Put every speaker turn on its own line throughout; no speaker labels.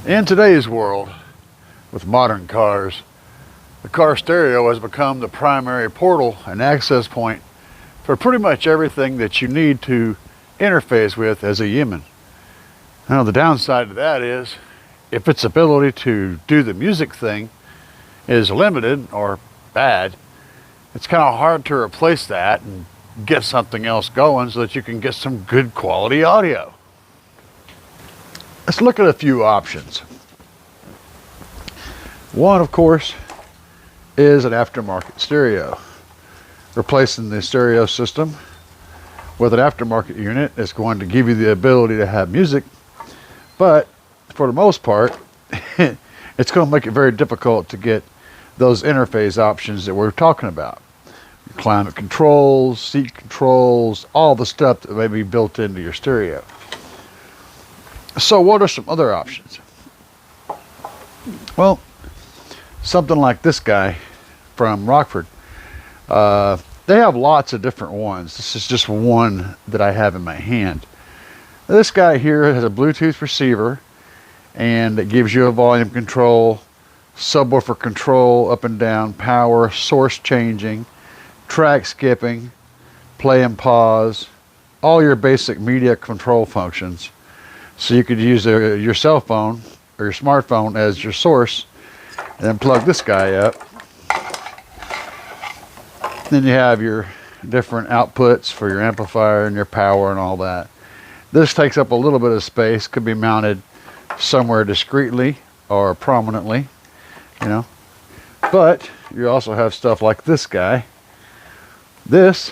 In today's world, with modern cars, the car stereo has become the primary portal and access point for pretty much everything that you need to interface with as a human. Now, the downside to that is, if its ability to do the music thing is limited or bad, it's kind of hard to replace that and get something else going so that you can get some good quality audio. Let's look at a few options. One, of course, is an aftermarket stereo. Replacing the stereo system with an aftermarket unit is going to give you the ability to have music, but for the most part, it's going to make it very difficult to get those interface options that we're talking about. Climate controls, seat controls, all the stuff that may be built into your stereo. So what are some other options? Well, something like this guy from Rockford. They have lots of different ones. This is just one that I have in my hand. This guy here has a Bluetooth receiver, and it gives you a volume control, subwoofer control, up and down, power, source changing, track skipping, play and pause, all your basic media control functions. So you could use your cell phone or your smartphone as your source, and then plug this guy up. Then you have your different outputs for your amplifier and your power and all that. This takes up a little bit of space, could be mounted somewhere discreetly or prominently, you know. But you also have stuff like this guy. This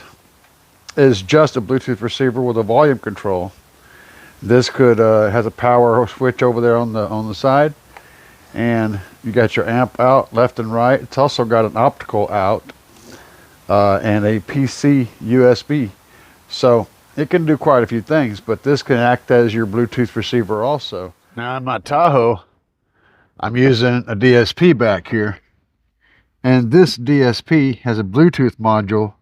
is just a Bluetooth receiver with a volume control. This could has a power switch over there on the side, and you got your amp out left and right. It's also got an optical out and a PC USB, so it can do quite a few things. But this can act as your Bluetooth receiver also. Now in my Tahoe, I'm using a DSP back here, and this DSP has a Bluetooth module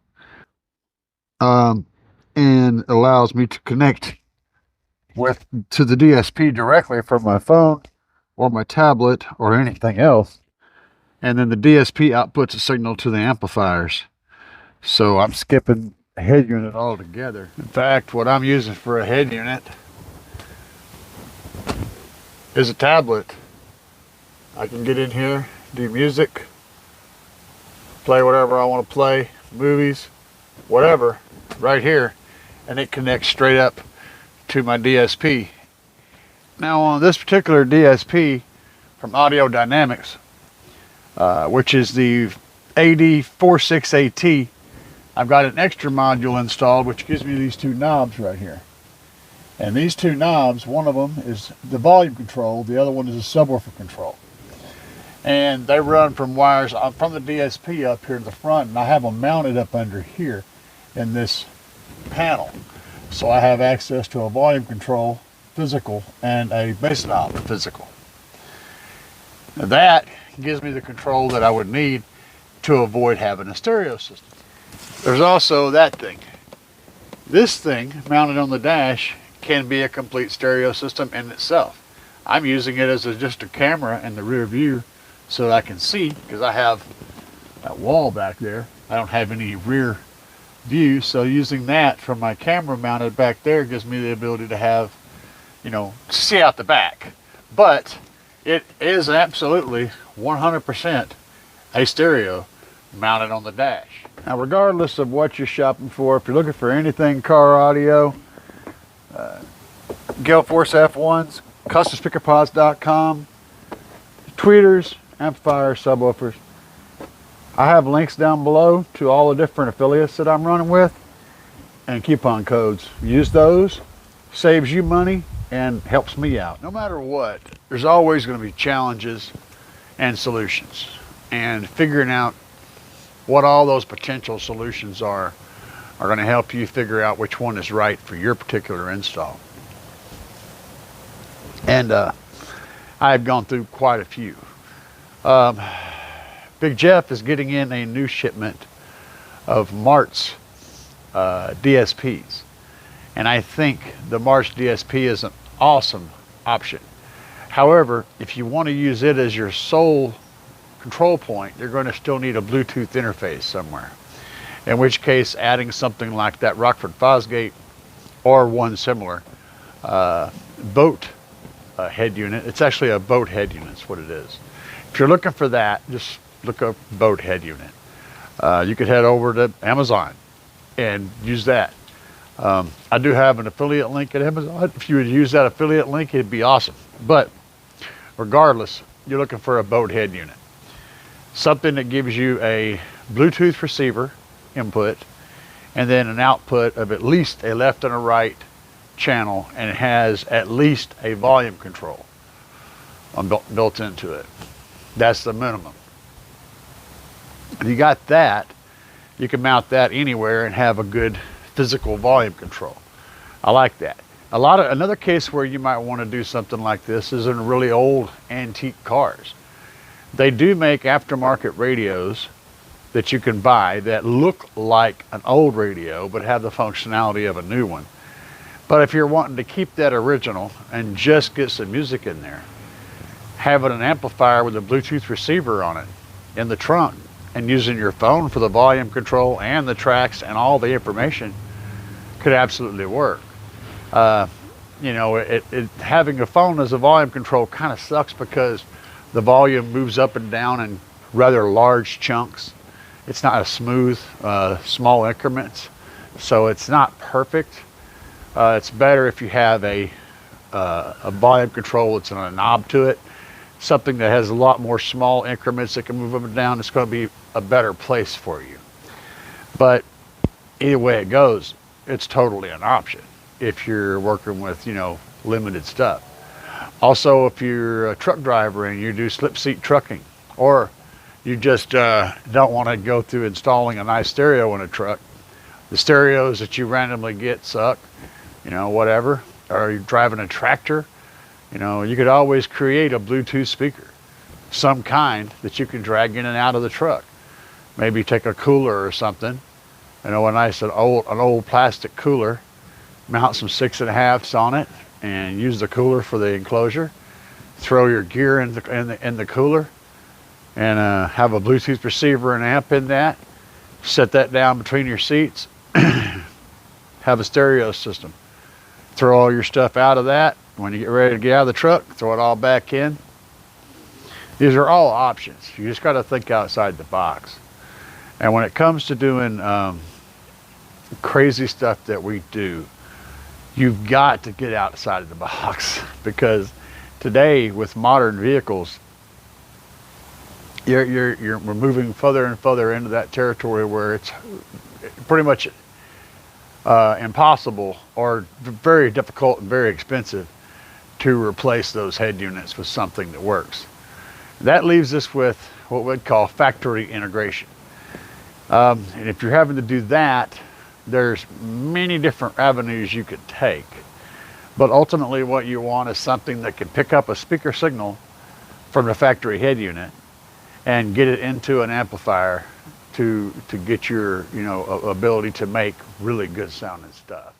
and allows me to connect to the DSP directly from my phone or my tablet or anything else, and then the DSP outputs a signal to the amplifiers. So I'm skipping a head unit altogether. In fact, what I'm using for a head unit is a tablet. I can get in here, do music, play whatever I want to play, movies, whatever, right here, and it connects straight up to my DSP. Now on this particular DSP from Audio Dynamics, which is the AD46AT, I've got an extra module installed which gives me these two knobs right here. And these two knobs, one of them is the volume control, the other one is a subwoofer control. And they run from wires from the DSP up here to the front, and I have them mounted up under here in this panel. So I have access to a volume control physical and a bass knob physical. Now that gives me the control that I would need to avoid having a stereo system. There's also that thing. This thing mounted on the dash can be a complete stereo system in itself. I'm using it as just a camera in the rear view so that I can see, because I have that wall back there. I don't have any rear view, so using that from my camera mounted back there gives me the ability to have, you know, see out the back. But it is absolutely 100% a stereo mounted on the dash. Now, regardless of what you're shopping for, if you're looking for anything car audio, Gale Force F1s, CustomSpeakerPods.com, tweeters, amplifiers, subwoofers. I have links down below to all the different affiliates that I'm running with and coupon codes. Use those, saves you money and helps me out. No matter what, there's always going to be challenges and solutions, and figuring out what all those potential solutions are going to help you figure out which one is right for your particular install. And I've gone through quite a few. Big Jeff is getting in a new shipment of Mart's DSPs, and I think the March DSP is an awesome option. However, if you want to use it as your sole control point, you're going to still need a Bluetooth interface somewhere. In which case, adding something like that Rockford Fosgate or one similar boat head unit. It's actually a boat head unit, is what it is. If you're looking for that, just look up boat head unit. You could head over to Amazon and use that. I do have an affiliate link at Amazon. If you would use that affiliate link, it'd be awesome. But regardless, you're looking for a boat head unit. Something that gives you a Bluetooth receiver input and then an output of at least a left and a right channel, and it has at least a volume control built into it. That's the minimum. If you got that, you can mount that anywhere and have a good physical volume control. I like that. Another case where you might want to do something like this is in really old antique cars. They do make aftermarket radios that you can buy that look like an old radio but have the functionality of a new one. But if you're wanting to keep that original and just get some music in there, having an amplifier with a Bluetooth receiver on it in the trunk and using your phone for the volume control and the tracks and all the information could absolutely work. You know, having a phone as a volume control kind of sucks because the volume moves up and down in rather large chunks. It's not a smooth, small increments, so it's not perfect. It's better if you have a volume control that's on a knob to it, something that has a lot more small increments that can move up and down. It's going to be a better place for you. But either way it goes, it's totally an option if you're working with, you know, limited stuff. Also, if you're a truck driver and you do slip seat trucking, or you just don't want to go through installing a nice stereo in a truck, the stereos that you randomly get suck, you know, whatever, or you're driving a tractor, you know, you could always create a Bluetooth speaker, some kind that you can drag in and out of the truck. Maybe take a cooler or something, you know, an old plastic cooler, mount some 6.5s on it, and use the cooler for the enclosure. Throw your gear in the cooler, and have a Bluetooth receiver and amp in that. Set that down between your seats. Have a stereo system. Throw all your stuff out of that. When you get ready to get out of the truck, throw it all back in. These are all options. You just got to think outside the box. And when it comes to doing crazy stuff that we do, you've got to get outside of the box, because today with modern vehicles, we're moving further and further into that territory where it's pretty much impossible or very difficult and very expensive to replace those head units with something that works. That leaves us with what we'd call factory integration. And if you're having to do that, there's many different avenues you could take. But ultimately what you want is something that can pick up a speaker signal from the factory head unit and get it into an amplifier to get your, you know, ability to make really good sounding stuff.